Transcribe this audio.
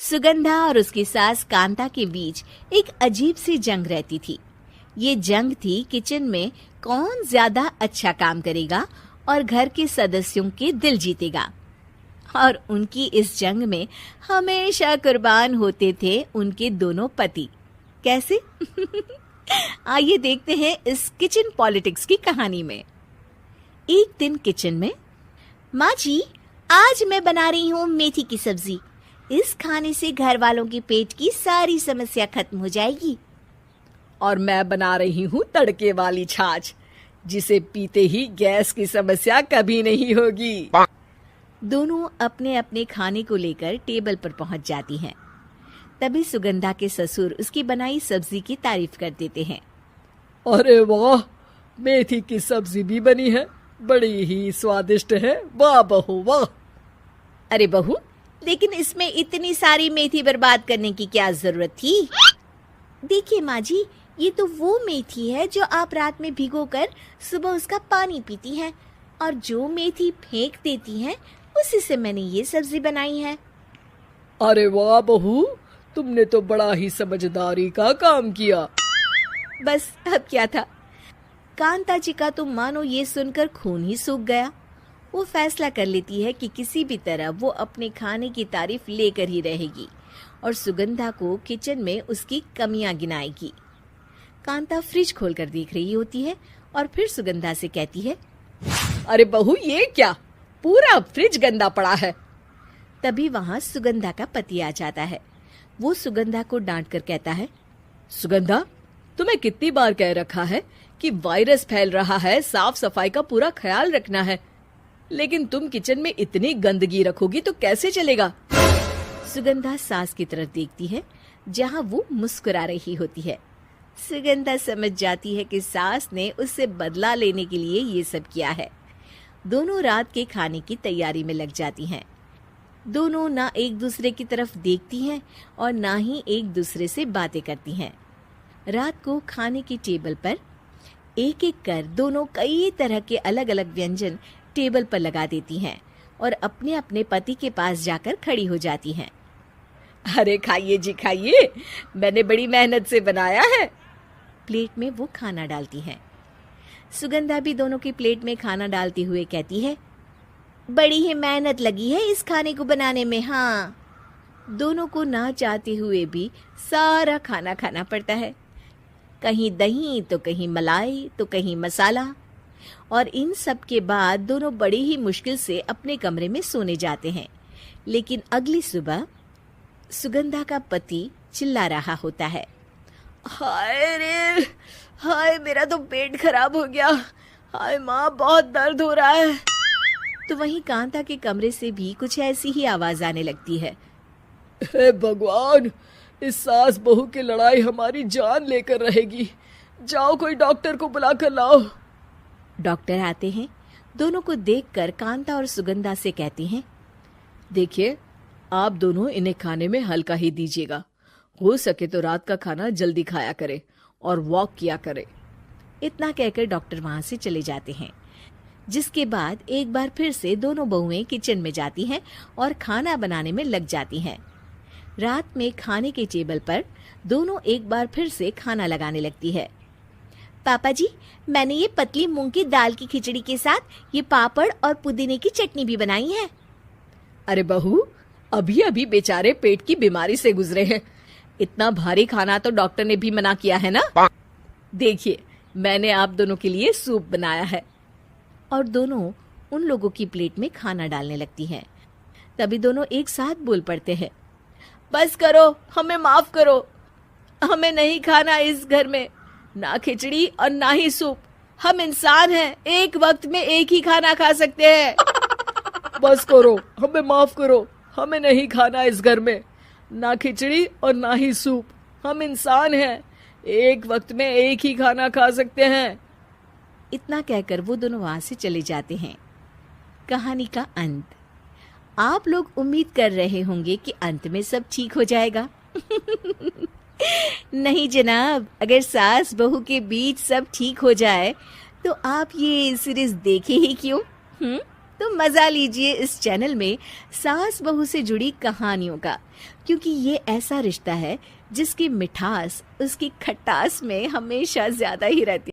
सुगंधा और उसकी सास कांता के बीच एक अजीब सी जंग रहती थी। ये जंग थी किचन में कौन ज्यादा अच्छा काम करेगा और घर के सदस्यों के दिल जीतेगा। और उनकी इस जंग में हमेशा कुर्बान होते थे उनके दोनों पति। कैसे? आइए देखते हैं इस किचन पॉलिटिक्स की कहानी में। एक दिन किचन में, माँ जी, आज मैं बना रही हूँ मेथी की सब्जी। इस खाने से घर वालों के पेट की सारी समस्या खत्म हो जाएगी। और मैं बना रही हूँ तड़के वाली छाछ, जिसे पीते ही गैस की समस्या कभी नहीं होगी। दोनों अपने अपने खाने को लेकर टेबल पर पहुंच जाती हैं। तभी सुगंधा के ससुर उसकी बनाई सब्जी की तारीफ कर देते हैं। अरे वाह, मेथी की सब्जी भी बनी है, बड़ी ही स्वादिष्ट है। वाह बहू वाह। अरे बहू, लेकिन इसमें इतनी सारी मेथी बर्बाद करने की क्या जरूरत थी? देखिए माँ जी, ये तो वो मेथी है जो आप रात में भिगोकर सुबह उसका पानी पीती हैं, और जो मेथी फेंक देती हैं उसी से मैंने ये सब्जी बनाई है। अरे वाह बहू, तुमने तो बड़ा ही समझदारी का काम किया। बस अब क्या था, कांता जी का तो मानो ये सुनकर खून ही सूख गया। वो फैसला कर लेती है कि किसी भी तरह वो अपने खाने की तारीफ लेकर ही रहेगी और सुगंधा को किचन में उसकी कमियां गिनाएगी। कांता फ्रिज खोलकर देख रही होती है और फिर सुगंधा से कहती है, अरे बहू, ये क्या, पूरा फ्रिज गंदा पड़ा है। तभी वहां सुगंधा का पति आ जाता है। वो सुगंधा को डांट कर कहता है, सुगंधा, तुम्हें कितनी बार कह रखा है कि वायरस फैल रहा है, साफ सफाई का पूरा ख्याल रखना है, लेकिन तुम किचन में इतनी गंदगी रखोगी तो कैसे चलेगा। सुगंधा सास की तरफ देखती है जहां वो मुस्कुरा रही होती है। सुगंधा समझ जाती है कि सास ने उससे बदला लेने के लिए ये सब किया है। दोनों रात के खाने की तैयारी में लग जाती हैं। दोनों ना एक दूसरे की तरफ देखती हैं और ना ही एक दूसरे से बातें करती हैं। रात को खाने की टेबल पर एक एक कर दोनों कई तरह के अलग अलग व्यंजन टेबल पर लगा देती हैं और अपने अपने पति के पास जाकर खड़ी हो जाती हैं। अरे खाइए जी खाइए, मैंने बड़ी मेहनत से बनाया है। प्लेट में वो खाना डालती हैं। सुगंधा भी दोनों की प्लेट में खाना डालते हुए कहती है, बड़ी ही मेहनत लगी है इस खाने को बनाने में। हाँ, दोनों को ना चाहते हुए भी सारा खाना खाना पड़ता है। कहीं दही तो कहीं मलाई तो कहीं मसाला। और इन सब के बाद दोनों बड़ी ही मुश्किल से अपने कमरे में सोने जाते हैं। लेकिन अगली सुबह सुगंधा का पति चिल्ला रहा होता है, हाय रे, हाय मेरा तो पेट खराब हो गया, हाय माँ बहुत दर्द हो रहा है। तो वहीं कांता के कमरे से भी कुछ ऐसी ही आवाज आने लगती है। हे भगवान, इस सास बहू की लड़ाई हमारी जान लेकर रहेगी। जाओ कोई डॉक्टर को बुला कर लाओ। डॉक्टर आते हैं। दोनों को देखकर कांता और सुगंधा से कहते हैं, देखिए, आप दोनों इन्हें खाने में हल्का ही दीजिएगा। हो सके तो रात का खाना जल्दी खाया करे और वॉक किया करे। इतना कहकर डॉक्टर वहां से चले जाते हैं। जिसके बाद एक बार फिर से दोनों बहुएं किचन में जाती हैं और खाना बनाने में लग जाती हैं। रात में खाने के टेबल पर दोनों एक बार फिर से खाना लगाने लगती है। पापा जी, मैंने ये पतली मूंग की दाल की खिचड़ी के साथ ये पापड़ और पुदीने की चटनी भी बनाई है। अरे बहू, अभी अभी बेचारे पेट की बीमारी से गुजरे हैं, इतना भारी खाना तो डॉक्टर ने भी मना किया है ना। देखिए, मैंने आप दोनों के लिए सूप बनाया है। और दोनों उन लोगों की प्लेट में खाना डालने लगती हैं। तभी दोनों एक साथ बोल पड़ते हैं, बस करो, हमें माफ करो, हमें नहीं खाना इस घर में ना खिचड़ी और ना ही सूप। हम इंसान हैं, एक वक्त में एक ही खाना खा सकते हैं। बस करो, हमें माफ करो, हमें नहीं खाना इस घर में ना खिचड़ी और ना ही सूप। हम इंसान हैं, एक वक्त में एक ही खाना खा सकते हैं। इतना कहकर वो दोनों वहां से चले जाते हैं। कहानी का अंत। आप लोग उम्मीद कर रहे होंगे कि अंत में सब ठीक हो जाएगा। नहीं जनाब, अगर सास बहू के बीच सब ठीक हो जाए तो आप ये सीरीज देखे ही क्यों? तो मजा लीजिए इस चैनल में सास बहू से जुड़ी कहानियों का, क्योंकि ये ऐसा रिश्ता है जिसकी मिठास उसकी खटास में हमेशा ज्यादा ही रहती है।